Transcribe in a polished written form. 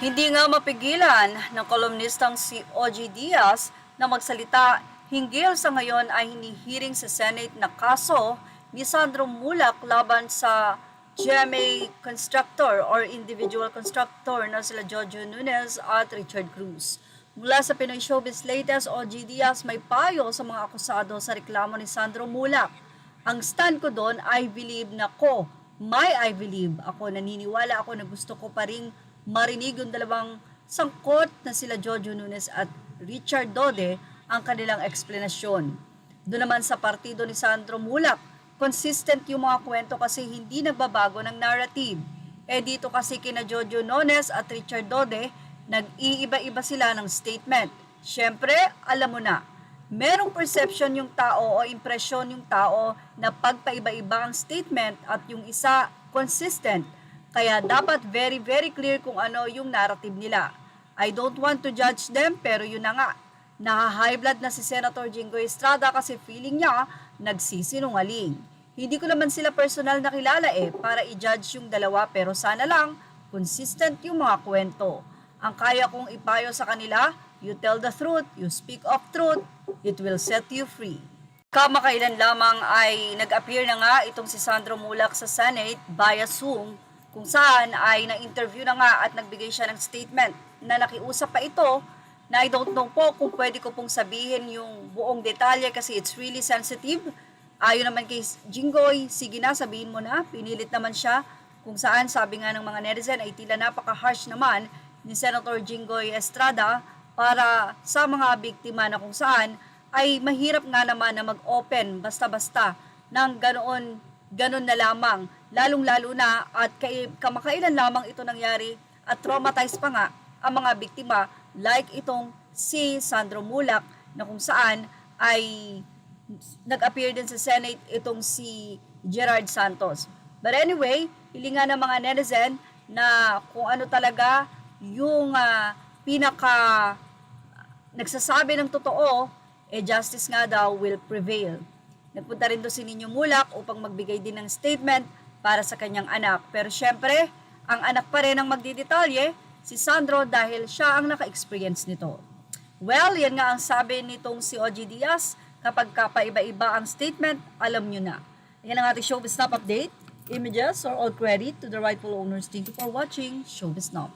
Hindi nga mapigilan ng kolumnistang si OG Diaz na magsalita hinggil sa ngayon ay hinihiring sa Senate na kaso ni Sandro Mulak laban sa GMA constructor or individual constructor na sila Jojo Nunez at Richard Cruz. Mula sa Pinoy Showbiz Latest, OG Diaz may payo sa mga akusado sa reklamo ni Sandro Mulak. Ang stand ko doon, I believe na ko. I believe. Ako naniniwala ako na gusto ko pa ring marinig yung dalawang sangkot na sila Jojo Nunez at Richard Dode ang kanilang eksplanasyon. Doon naman sa partido ni Sandro Mulak, consistent yung mga kwento kasi hindi nagbabago ng narrative. Dito kasi kina Jojo Nunez at Richard Dode, nag-iiba-iba sila ng statement. Siyempre, alam mo na, merong perception yung tao o impresyon yung tao na pagpaiba-iba ang statement at yung isa consistent. Kaya dapat very clear kung ano yung narrative nila. I don't want to judge them pero yun na nga. Naha-high blood na si Senator Jinggoy Estrada kasi feeling niya nagsisinungaling. Hindi ko naman sila personal na kilala para i-judge yung dalawa pero sana lang consistent yung mga kwento. Ang kaya kong ipayo sa kanila, you tell the truth, you speak of truth, it will set you free. Kamakailan lamang ay nag-appear na nga itong si Sandro Mulak sa Senate via Zoom kung saan ay na-interview na nga at nagbigay siya ng statement na nakiusap pa ito na I don't know po kung pwede ko pong sabihin yung buong detalye kasi it's really sensitive. Ayon naman kay Jinggoy, sige na sabihin mo na, pinilit naman siya kung saan sabi nga ng mga netizen ay tila napaka-harsh naman ni Senator Jinggoy Estrada para sa mga biktima na kung saan ay mahirap nga naman na mag-open basta-basta ng ganoon na lamang, lalong-lalo na at kamakailan lamang ito nangyari at traumatized pa nga ang mga biktima like itong si Sandro Mulak na kung saan ay nag-appear din sa Senate itong si Gerard Santos. But anyway, hilingan ng mga netizen na kung ano talaga yung pinaka nagsasabi ng totoo, justice nga daw will prevail. Nagpunta rin doon si Nino Mulak upang magbigay din ng statement para sa kanyang anak. Pero syempre, ang anak pa rin ang magdidetalye, si Sandro dahil siya ang naka-experience nito. Well, yan nga ang sabi nitong si OG Diaz, kapag kapaiba-iba ang statement, alam nyo na. Yan ang ating Showbiz Snap update. Images are all credit to the rightful owners. Thank you for watching Showbiz Snap.